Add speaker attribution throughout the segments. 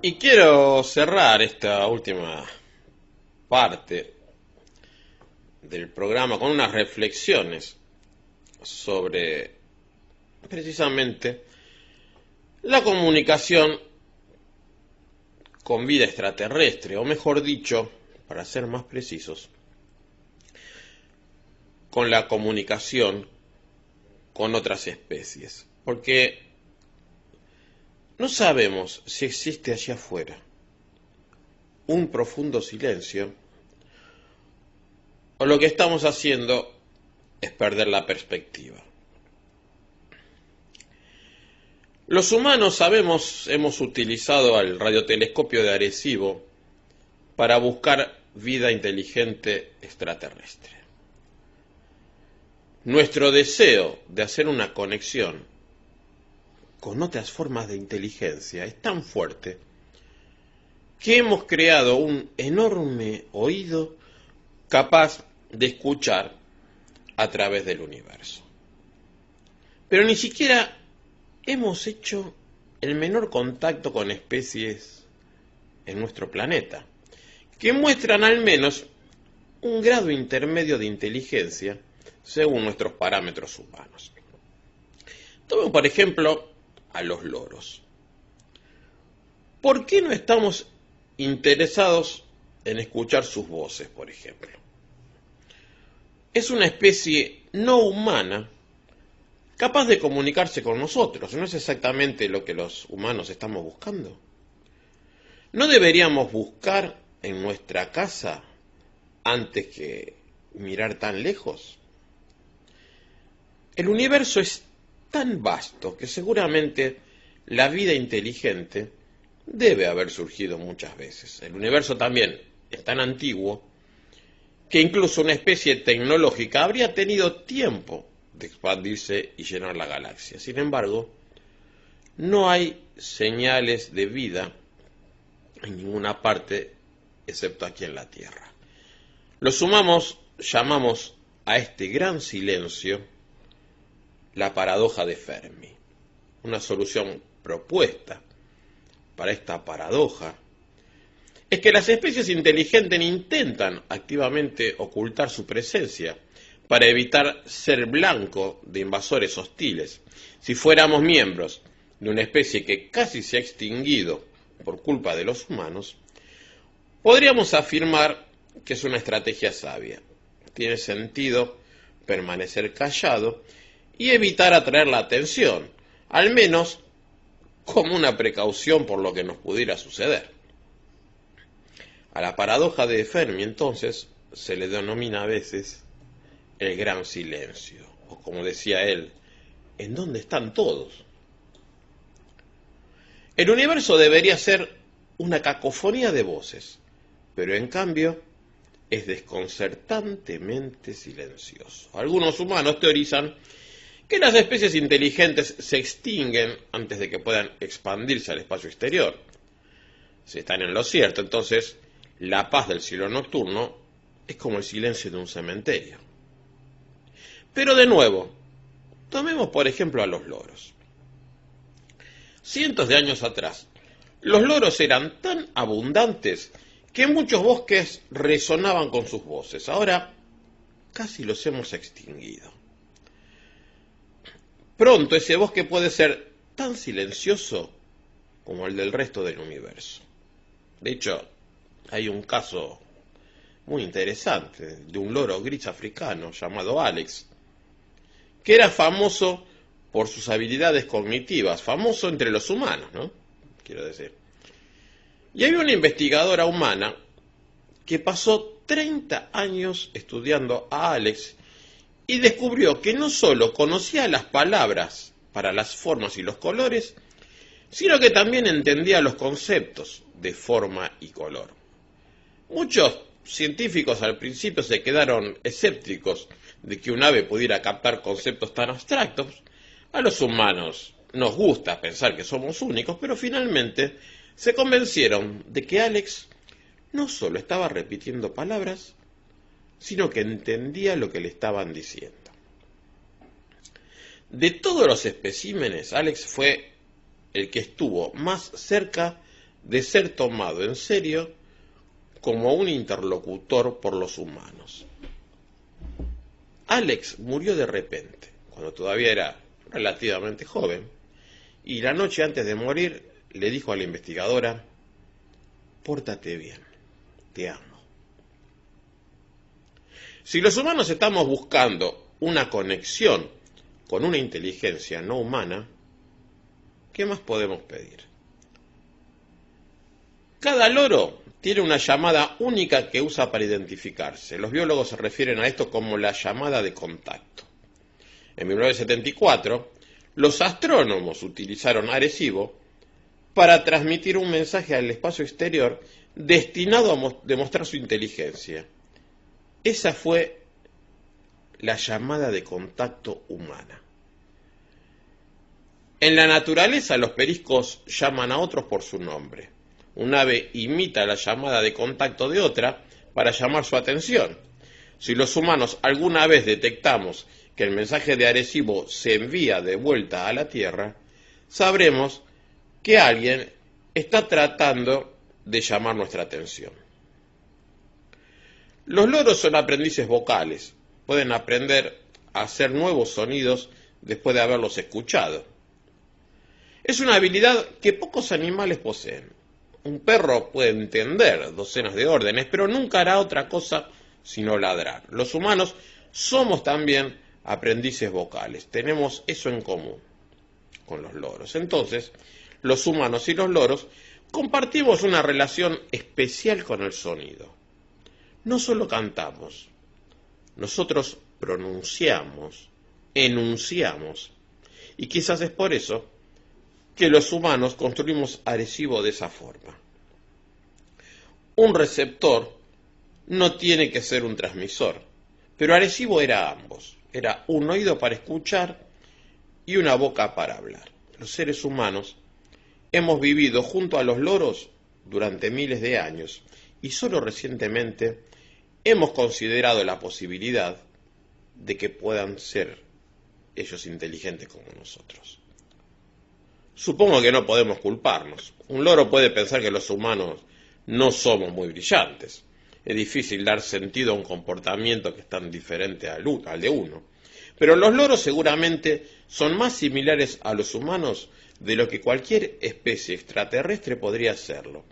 Speaker 1: Y quiero cerrar esta última parte del programa con unas reflexiones sobre precisamente la comunicación con vida extraterrestre, o mejor dicho, para ser más precisos, con la comunicación con otras especies. Porque no sabemos si existe allá afuera un profundo silencio, o lo que estamos haciendo es perder la perspectiva. Los humanos hemos utilizado al radiotelescopio de Arecibo para buscar vida inteligente extraterrestre. Nuestro deseo de hacer una conexión con otras formas de inteligencia es tan fuerte que hemos creado un enorme oído capaz de escuchar a través del universo. Pero ni siquiera hemos hecho el menor contacto con especies en nuestro planeta, que muestran al menos un grado intermedio de inteligencia según nuestros parámetros humanos. Tomen por ejemplo a los loros. ¿Por qué no estamos interesados en escuchar sus voces, por ejemplo? Es una especie no humana capaz de comunicarse con nosotros. ¿No es exactamente lo que los humanos estamos buscando? ¿No deberíamos buscar en nuestra casa antes que mirar tan lejos? El universo es tan vasto que seguramente la vida inteligente debe haber surgido muchas veces. El universo también es tan antiguo que incluso una especie tecnológica habría tenido tiempo de expandirse y llenar la galaxia. Sin embargo, no hay señales de vida en ninguna parte excepto aquí en la Tierra. Los humanos llamamos a este gran silencio la paradoja de Fermi. Una solución propuesta para esta paradoja es que las especies inteligentes intentan activamente ocultar su presencia para evitar ser blanco de invasores hostiles. Si fuéramos miembros de una especie que casi se ha extinguido por culpa de los humanos, podríamos afirmar que es una estrategia sabia. Tiene sentido permanecer callado y evitar atraer la atención, al menos como una precaución por lo que nos pudiera suceder. A la paradoja de Fermi, entonces, se le denomina a veces el gran silencio, o como decía él, ¿en dónde están todos? El universo debería ser una cacofonía de voces, pero en cambio es desconcertantemente silencioso. Algunos humanos teorizan que las especies inteligentes se extinguen antes de que puedan expandirse al espacio exterior. Si están en lo cierto, entonces la paz del cielo nocturno es como el silencio de un cementerio. Pero de nuevo, tomemos por ejemplo a los loros. Cientos de años atrás, los loros eran tan abundantes que muchos bosques resonaban con sus voces. Ahora casi los hemos extinguido. Pronto ese bosque puede ser tan silencioso como el del resto del universo. De hecho, hay un caso muy interesante de un loro gris africano llamado Alex, que era famoso por sus habilidades cognitivas, famoso entre los humanos, ¿no? Quiero decir. Y había una investigadora humana que pasó 30 años estudiando a Alex y descubrió que no solo conocía las palabras para las formas y los colores, sino que también entendía los conceptos de forma y color. Muchos científicos al principio se quedaron escépticos de que un ave pudiera captar conceptos tan abstractos. A los humanos nos gusta pensar que somos únicos, pero finalmente se convencieron de que Alex no solo estaba repitiendo palabras, sino que entendía lo que le estaban diciendo. De todos los especímenes, Alex fue el que estuvo más cerca de ser tomado en serio como un interlocutor por los humanos. Alex murió de repente, cuando todavía era relativamente joven, y la noche antes de morir le dijo a la investigadora: pórtate bien, te amo. Si los humanos estamos buscando una conexión con una inteligencia no humana, ¿qué más podemos pedir? Cada loro tiene una llamada única que usa para identificarse. Los biólogos se refieren a esto como la llamada de contacto. En 1974, los astrónomos utilizaron Arecibo para transmitir un mensaje al espacio exterior destinado a demostrar su inteligencia. Esa fue la llamada de contacto humana. En la naturaleza, los periscos llaman a otros por su nombre. Un ave imita la llamada de contacto de otra para llamar su atención. Si los humanos alguna vez detectamos que el mensaje de Arecibo se envía de vuelta a la Tierra, sabremos que alguien está tratando de llamar nuestra atención. Los loros son aprendices vocales. Pueden aprender a hacer nuevos sonidos después de haberlos escuchado. Es una habilidad que pocos animales poseen. Un perro puede entender docenas de órdenes, pero nunca hará otra cosa sino ladrar. Los humanos somos también aprendices vocales. Tenemos eso en común con los loros. Entonces, los humanos y los loros compartimos una relación especial con el sonido. No solo cantamos, nosotros pronunciamos, enunciamos, y quizás es por eso que los humanos construimos Arecibo de esa forma. Un receptor no tiene que ser un transmisor, pero Arecibo era ambos. Era un oído para escuchar y una boca para hablar. Los seres humanos hemos vivido junto a los loros durante miles de años y solo recientemente hemos considerado la posibilidad de que puedan ser ellos inteligentes como nosotros. Supongo que no podemos culparnos. Un loro puede pensar que los humanos no somos muy brillantes. Es difícil dar sentido a un comportamiento que es tan diferente al de uno. Pero los loros seguramente son más similares a los humanos de lo que cualquier especie extraterrestre podría serlo.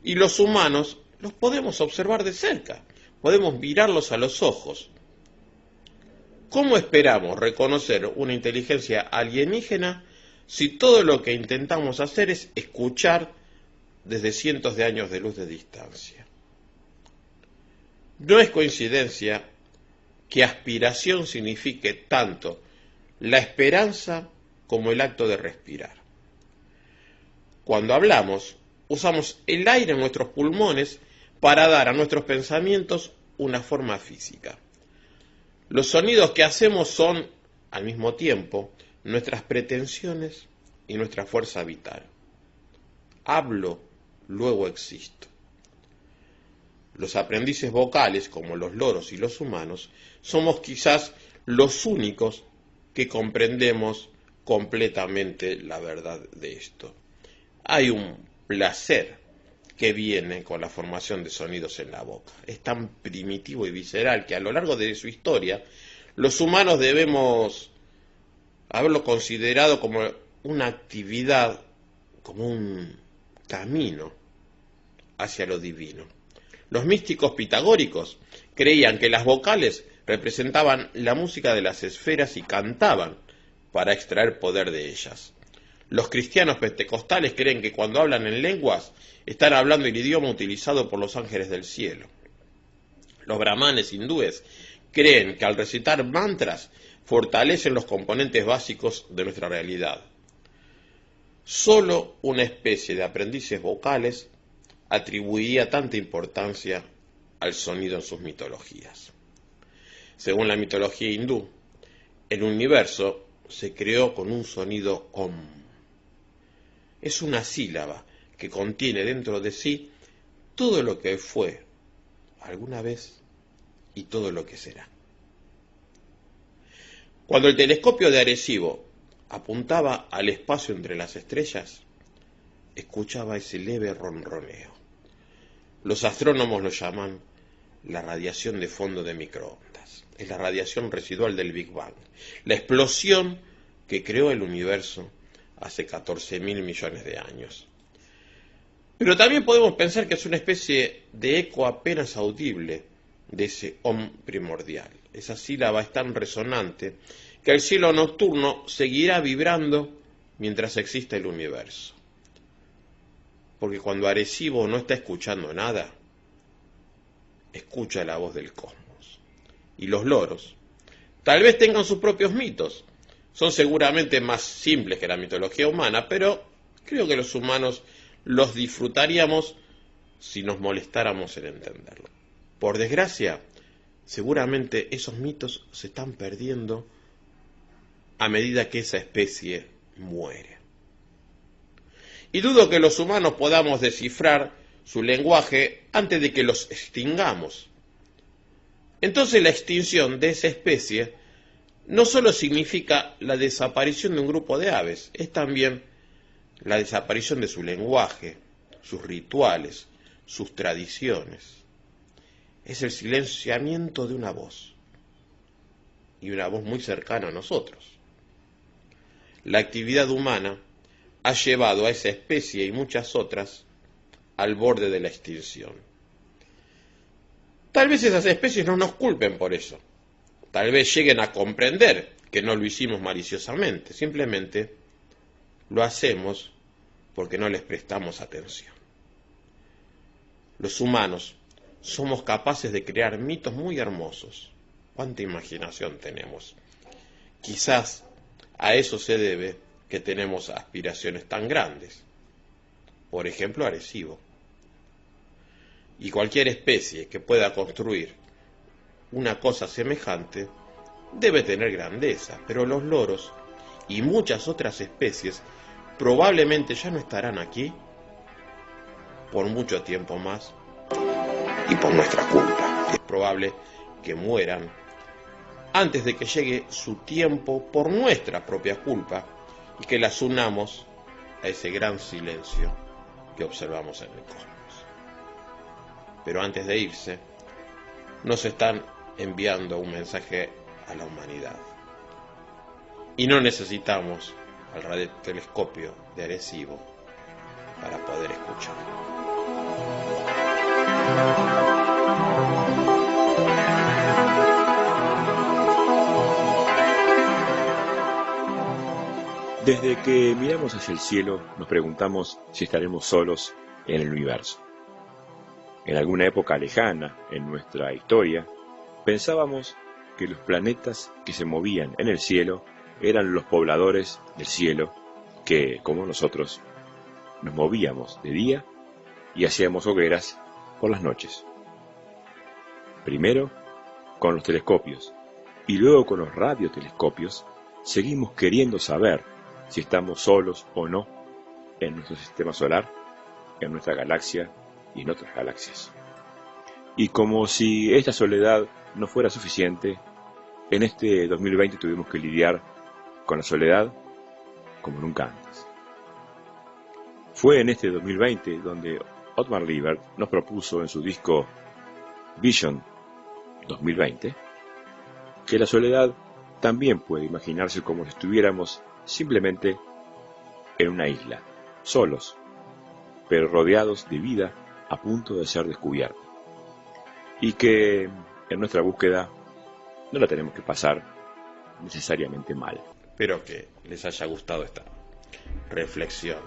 Speaker 1: Y los humanos los podemos observar de cerca, podemos mirarlos a los ojos. ¿Cómo esperamos reconocer una inteligencia alienígena si todo lo que intentamos hacer es escuchar desde cientos de años de luz de distancia? No es coincidencia que aspiración signifique tanto la esperanza como el acto de respirar. Cuando hablamos, usamos el aire en nuestros pulmones para dar a nuestros pensamientos una forma física. Los sonidos que hacemos son, al mismo tiempo, nuestras pretensiones y nuestra fuerza vital. Hablo, luego existo. Los aprendices vocales, como los loros y los humanos, somos quizás los únicos que comprendemos completamente la verdad de esto. Hay un placer que viene con la formación de sonidos en la boca. Es tan primitivo y visceral que a lo largo de su historia, los humanos debemos haberlo considerado como una actividad, como un camino hacia lo divino. Los místicos pitagóricos creían que las vocales representaban la música de las esferas y cantaban para extraer poder de ellas. Los cristianos pentecostales creen que cuando hablan en lenguas están hablando el idioma utilizado por los ángeles del cielo. Los brahmanes hindúes creen que al recitar mantras fortalecen los componentes básicos de nuestra realidad. Solo una especie de aprendices vocales atribuía tanta importancia al sonido en sus mitologías. Según la mitología hindú, el universo se creó con un sonido Om. Es una sílaba que contiene dentro de sí todo lo que fue alguna vez y todo lo que será. Cuando el telescopio de Arecibo apuntaba al espacio entre las estrellas, escuchaba ese leve ronroneo. Los astrónomos lo llaman la radiación de fondo de microondas. Es la radiación residual del Big Bang, la explosión que creó el universo hace 14.000 millones de años. Pero también podemos pensar que es una especie de eco apenas audible de ese Om primordial. Esa sílaba es tan resonante que el cielo nocturno seguirá vibrando mientras exista el universo. Porque cuando Arecibo no está escuchando nada, escucha la voz del cosmos. Y los loros tal vez tengan sus propios mitos. Son seguramente más simples que la mitología humana, pero creo que los humanos los disfrutaríamos si nos molestáramos en entenderlo. Por desgracia, seguramente esos mitos se están perdiendo a medida que esa especie muere. Y dudo que los humanos podamos descifrar su lenguaje antes de que los extingamos. Entonces la extinción de esa especie no solo significa la desaparición de un grupo de aves, es también la desaparición de su lenguaje, sus rituales, sus tradiciones. Es el silenciamiento de una voz, y una voz muy cercana a nosotros. La actividad humana ha llevado a esa especie y muchas otras al borde de la extinción. Tal vez esas especies no nos culpen por eso. Tal vez lleguen a comprender que no lo hicimos maliciosamente, simplemente lo hacemos porque no les prestamos atención. Los humanos somos capaces de crear mitos muy hermosos. ¿Cuánta imaginación tenemos? Quizás a eso se debe que tenemos aspiraciones tan grandes. Por ejemplo, Arecibo. Y cualquier especie que pueda construir una cosa semejante debe tener grandeza, pero los loros y muchas otras especies probablemente ya no estarán aquí por mucho tiempo más y por nuestra culpa. Es probable que mueran antes de que llegue su tiempo por nuestra propia culpa y que las unamos a ese gran silencio que observamos en el cosmos. Pero antes de irse, nos están enviando un mensaje a la humanidad. Y no necesitamos al radiotelescopio de Arecibo para poder escuchar.
Speaker 2: Desde que miramos hacia el cielo, nos preguntamos si estaremos solos en el universo. En alguna época lejana en nuestra historia, pensábamos que los planetas que se movían en el cielo eran los pobladores del cielo que, como nosotros, nos movíamos de día y hacíamos hogueras por las noches. Primero con los telescopios y luego con los radiotelescopios seguimos queriendo saber si estamos solos o no en nuestro sistema solar, en nuestra galaxia y en otras galaxias. Y como si esta soledad no fuera suficiente, en este 2020 tuvimos que lidiar con la soledad como nunca antes. Fue en este 2020 donde Ottmar Liebert nos propuso en su disco Vision 2020 que la soledad también puede imaginarse como si estuviéramos simplemente en una isla, solos, pero rodeados de vida a punto de ser descubierta. Y que en nuestra búsqueda no la tenemos que pasar necesariamente mal.
Speaker 1: Espero que les haya gustado esta reflexión.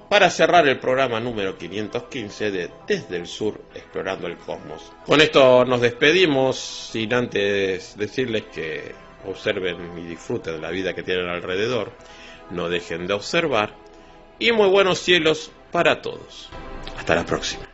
Speaker 1: Para cerrar el programa número 515 de Desde el Sur, Explorando el Cosmos. Con esto nos despedimos, sin antes decirles que observen y disfruten de la vida que tienen alrededor, no dejen de observar, y muy buenos cielos para todos. Hasta la próxima.